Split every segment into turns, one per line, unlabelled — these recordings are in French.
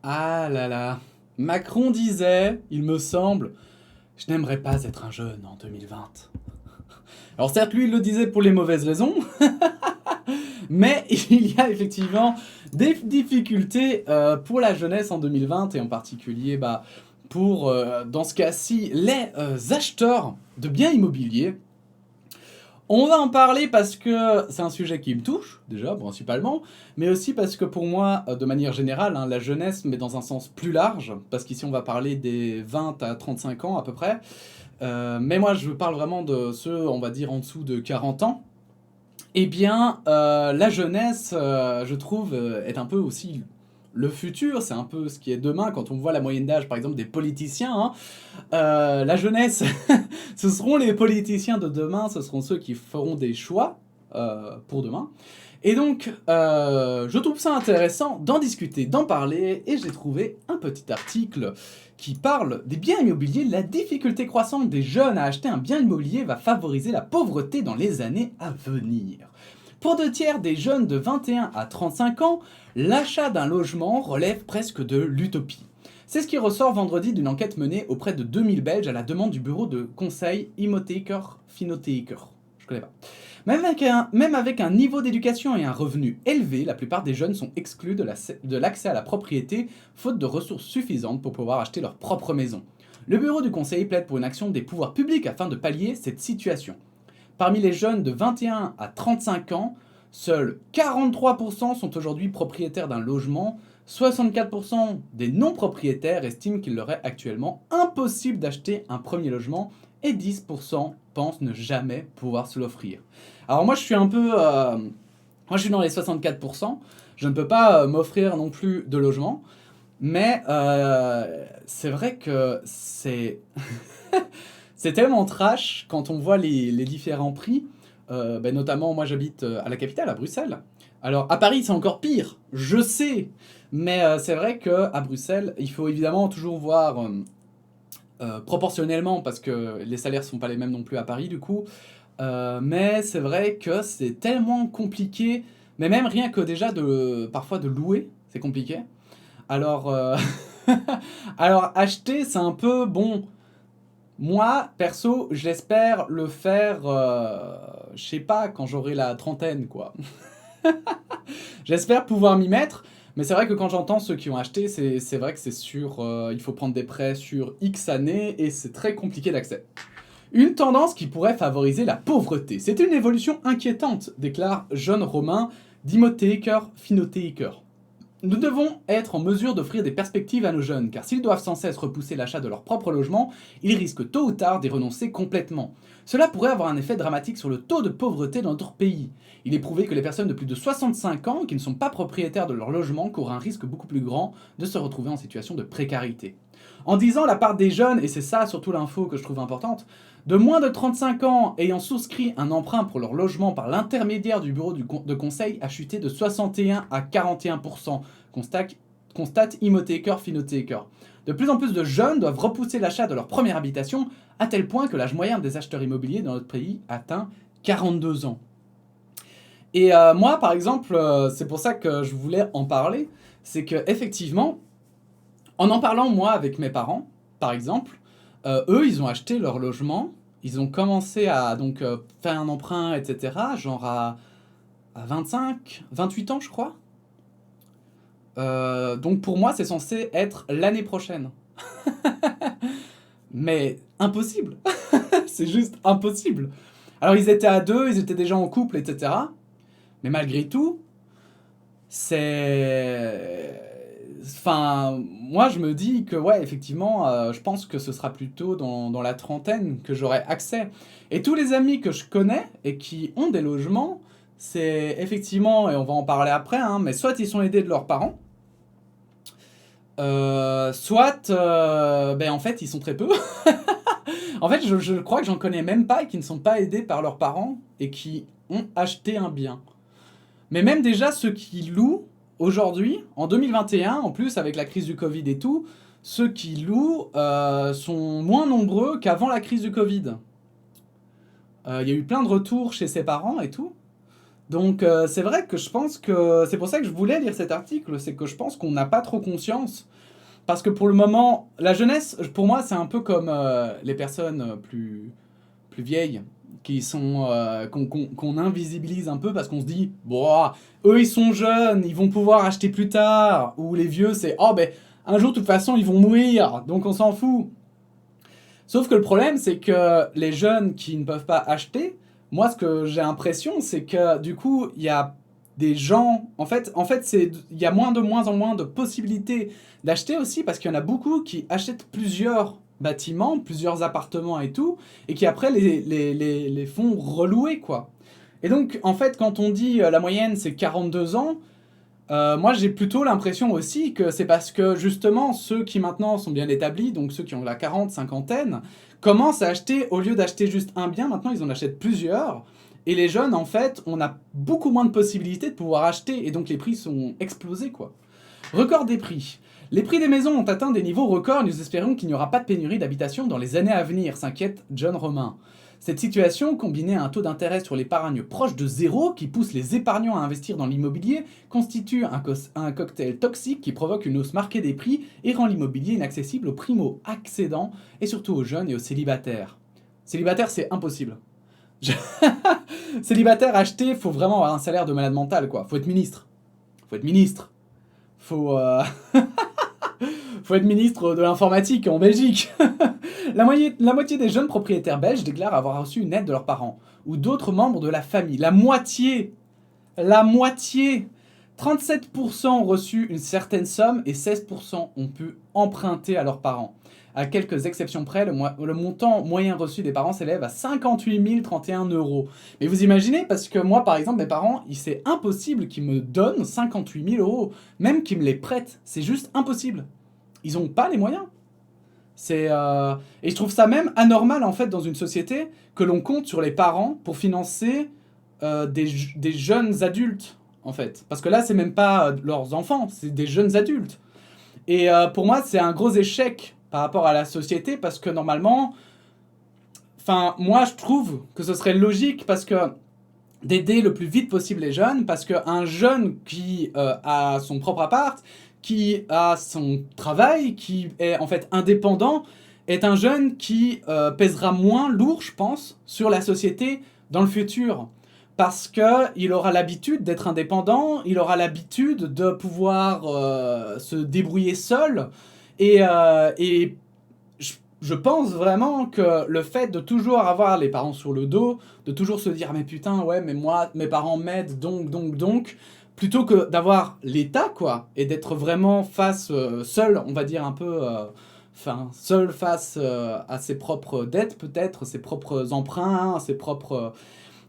Ah là là. Macron disait, il me semble, je n'aimerais pas être un jeune en 2020. Alors certes, lui, il le disait pour les mauvaises raisons, mais il y a effectivement des difficultés pour la jeunesse en 2020, et en particulier pour, dans ce cas-ci, les acheteurs de biens immobiliers. On va en parler parce que c'est un sujet qui me touche, déjà, principalement, mais aussi parce que pour moi, de manière générale, hein, la jeunesse, mais dans un sens plus large, parce qu'ici on va parler des 20 à 35 ans à peu près, mais moi je parle vraiment de ceux, on va dire, en dessous de 40 ans. Eh bien, la jeunesse, je trouve, est un peu aussi le futur, c'est un peu ce qui est demain, quand on voit la moyenne d'âge, par exemple, des politiciens, hein. La jeunesse, ce seront les politiciens de demain, ce seront ceux qui feront des choix pour demain. Et donc, je trouve ça intéressant d'en discuter, d'en parler, et j'ai trouvé un petit article qui parle des biens immobiliers. La difficulté croissante des jeunes à acheter un bien immobilier va favoriser la pauvreté dans les années à venir. Pour 2 tiers des jeunes de 21 à 35 ans, l'achat d'un logement relève presque de l'utopie. C'est ce qui ressort vendredi d'une enquête menée auprès de 2000 Belges à la demande du bureau de conseil Immotheker Finotheker. Je connais pas. Même avec un niveau d'éducation et un revenu élevé, la plupart des jeunes sont exclus de l'accès à la propriété, faute de ressources suffisantes pour pouvoir acheter leur propre maison. Le bureau du conseil plaide pour une action des pouvoirs publics afin de pallier cette situation. Parmi les jeunes de 21 à 35 ans, seuls 43% sont aujourd'hui propriétaires d'un logement. 64% des non-propriétaires estiment qu'il leur est actuellement impossible d'acheter un premier logement et 10% pensent ne jamais pouvoir se l'offrir. Alors moi je suis un peu... moi je suis dans les 64%, je ne peux pas m'offrir non plus de logement, mais c'est vrai que c'est... c'est tellement trash quand on voit les différents prix. Notamment, moi j'habite à la capitale, à Bruxelles. Alors à Paris c'est encore pire, je sais. Mais c'est vrai qu'à Bruxelles, il faut évidemment toujours voir proportionnellement, parce que les salaires sont pas les mêmes non plus à Paris du coup. Mais c'est vrai que c'est tellement compliqué, mais même rien que déjà parfois de louer, c'est compliqué. Alors, alors acheter, c'est un peu bon. Moi, perso, j'espère le faire, je sais pas, quand j'aurai la trentaine, quoi. J'espère pouvoir m'y mettre, mais c'est vrai que quand j'entends ceux qui ont acheté, c'est vrai que c'est sûr, il faut prendre des prêts sur X années et c'est très compliqué d'accès. Une tendance qui pourrait favoriser la pauvreté. C'est une évolution inquiétante, déclare John Romain, Dimothéker Finothéker. Nous devons être en mesure d'offrir des perspectives à nos jeunes, car s'ils doivent sans cesse repousser l'achat de leur propre logement, ils risquent tôt ou tard d'y renoncer complètement. Cela pourrait avoir un effet dramatique sur le taux de pauvreté dans notre pays. Il est prouvé que les personnes de plus de 65 ans qui ne sont pas propriétaires de leur logement courent un risque beaucoup plus grand de se retrouver en situation de précarité. En disant la part des jeunes, et c'est ça surtout l'info que je trouve importante, de moins de 35 ans ayant souscrit un emprunt pour leur logement par l'intermédiaire du bureau de conseil a chuté de 61 à 41%, constate Immotheker Finothéker. De plus en plus de jeunes doivent repousser l'achat de leur première habitation, à tel point que l'âge moyen des acheteurs immobiliers dans notre pays atteint 42 ans. Et moi, par exemple, c'est pour ça que je voulais en parler, c'est que effectivement, en parlant moi avec mes parents, par exemple, eux, ils ont acheté leur logement, ils ont commencé à donc faire un emprunt, etc., genre à 25, 28 ans, je crois. Donc pour moi, c'est censé être l'année prochaine. Mais impossible. C'est juste impossible. Alors ils étaient à deux, ils étaient déjà en couple, etc. Mais malgré tout, c'est... Enfin, moi je me dis que ouais, effectivement, je pense que ce sera plutôt dans la trentaine que j'aurai accès. Et tous les amis que je connais et qui ont des logements, c'est effectivement, et on va en parler après, hein, mais soit ils sont aidés de leurs parents, soit, en fait, ils sont très peu. En fait, je crois que j'en connais même pas et qui ne sont pas aidés par leurs parents et qui ont acheté un bien. Mais même déjà ceux qui louent aujourd'hui, en 2021, en plus avec la crise du Covid et tout, ceux qui louent sont moins nombreux qu'avant la crise du Covid. Il y a eu plein de retours chez ses parents et tout. Donc c'est vrai que je pense que c'est pour ça que je voulais lire cet article, c'est que je pense qu'on n'a pas trop conscience. Parce que pour le moment, la jeunesse, pour moi, c'est un peu comme les personnes plus vieilles qu'on invisibilise un peu parce qu'on se dit, bon, eux ils sont jeunes, ils vont pouvoir acheter plus tard. Ou les vieux, c'est, oh ben, un jour de toute façon ils vont mourir, donc on s'en fout. Sauf que le problème, c'est que les jeunes qui ne peuvent pas acheter, moi, ce que j'ai l'impression, c'est que du coup, il y a des gens. Il y a moins en moins de possibilités d'acheter aussi parce qu'il y en a beaucoup qui achètent plusieurs bâtiments, plusieurs appartements et tout, et qui après les font relouer, quoi. Et donc, en fait, quand on dit la moyenne c'est 42 ans, moi, j'ai plutôt l'impression aussi que c'est parce que justement ceux qui maintenant sont bien établis, donc ceux qui ont la 40, cinquantaine, commencent à acheter, au lieu d'acheter juste un bien, maintenant ils en achètent plusieurs. Et les jeunes, en fait, on a beaucoup moins de possibilités de pouvoir acheter, et donc les prix sont explosés, quoi. Record des prix. Les prix des maisons ont atteint des niveaux records, nous espérons qu'il n'y aura pas de pénurie d'habitation dans les années à venir, s'inquiète John Romain. Cette situation, combinée à un taux d'intérêt sur l'épargne proche de zéro, qui pousse les épargnants à investir dans l'immobilier, constitue un cocktail toxique qui provoque une hausse marquée des prix et rend l'immobilier inaccessible aux primo-accédants et surtout aux jeunes et aux célibataires. Célibataire, c'est impossible. Célibataire, acheter, faut vraiment avoir un salaire de malade mental, quoi. Faut être ministre. Faut être ministre. Faut... Faut être ministre de l'informatique en Belgique. La moitié des jeunes propriétaires belges déclarent avoir reçu une aide de leurs parents ou d'autres membres de la famille. La moitié. 37% ont reçu une certaine somme et 16% ont pu emprunter à leurs parents. À quelques exceptions près, le montant moyen reçu des parents s'élève à 58 031 €. Mais vous imaginez, parce que moi, par exemple, mes parents, c'est impossible qu'ils me donnent 58 000 €. Même qu'ils me les prêtent. C'est juste impossible. Ils n'ont pas les moyens. Et je trouve ça même anormal, en fait, dans une société, que l'on compte sur les parents pour financer des jeunes adultes, en fait. Parce que là, c'est même pas leurs enfants, c'est des jeunes adultes. Et pour moi, c'est un gros échec par rapport à la société, parce que normalement... Enfin, moi, je trouve que ce serait logique, parce que d'aider le plus vite possible les jeunes, parce qu'un jeune qui a son propre appart, qui a son travail, qui est en fait indépendant, est un jeune qui pèsera moins lourd, je pense, sur la société dans le futur. Parce qu'il aura l'habitude d'être indépendant, il aura l'habitude de pouvoir se débrouiller seul. Et je pense vraiment que le fait de toujours avoir les parents sur le dos, de toujours se dire « mais putain, ouais, mais moi, mes parents m'aident, donc », plutôt que d'avoir l'État, quoi, et d'être vraiment face, seul, on va dire un peu, seul face à ses propres dettes, peut-être, ses propres emprunts, ses propres...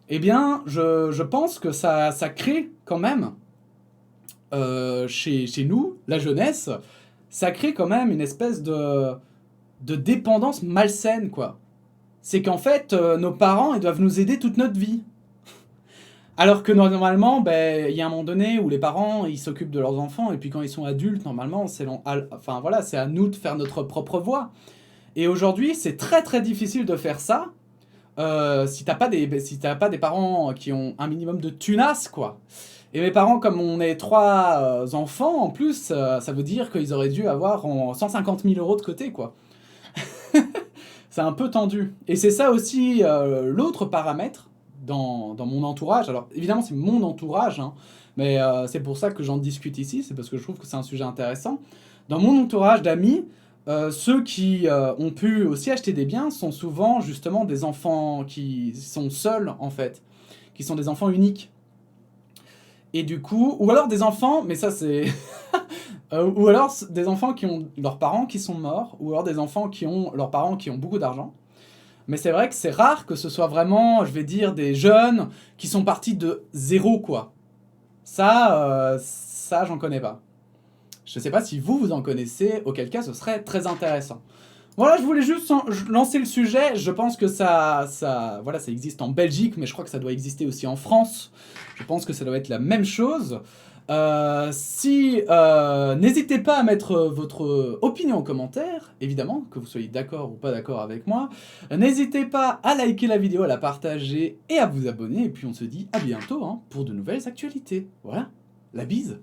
Eh bien, je pense que ça crée quand même, chez nous, la jeunesse, ça crée quand même une espèce de dépendance malsaine, quoi. C'est qu'en fait, nos parents, ils doivent nous aider toute notre vie. Alors que normalement, il y a un moment donné où les parents, ils s'occupent de leurs enfants, et puis quand ils sont adultes, normalement, c'est à nous de faire notre propre voie. Et aujourd'hui, c'est très très difficile de faire ça, si t'as pas des parents qui ont un minimum de tunas, quoi. Et mes parents, comme on est 3 enfants, en plus, ça veut dire qu'ils auraient dû avoir 150 000 € de côté, quoi. C'est un peu tendu. Et c'est ça aussi l'autre paramètre dans mon entourage. Alors évidemment c'est mon entourage, hein, mais c'est pour ça que j'en discute ici, c'est parce que je trouve que c'est un sujet intéressant. Dans mon entourage d'amis, ceux qui ont pu aussi acheter des biens sont souvent justement des enfants qui sont seuls, en fait, qui sont des enfants uniques. Et du coup, ou alors des enfants, mais ça c'est... ou alors des enfants qui ont leurs parents qui sont morts, ou alors des enfants qui ont leurs parents qui ont beaucoup d'argent. Mais c'est vrai que c'est rare que ce soit vraiment, je vais dire, des jeunes qui sont partis de zéro, quoi. Ça, j'en connais pas. Je sais pas si vous en connaissez, auquel cas ce serait très intéressant. Voilà, je voulais juste lancer le sujet. Je pense que ça existe en Belgique, mais je crois que ça doit exister aussi en France. Je pense que ça doit être la même chose. Si puis, n'hésitez pas à mettre votre opinion en commentaire, évidemment, que vous soyez d'accord ou pas d'accord avec moi. N'hésitez pas à liker la vidéo, à la partager et à vous abonner. Et puis on se dit à bientôt hein, pour de nouvelles actualités. Voilà, la bise.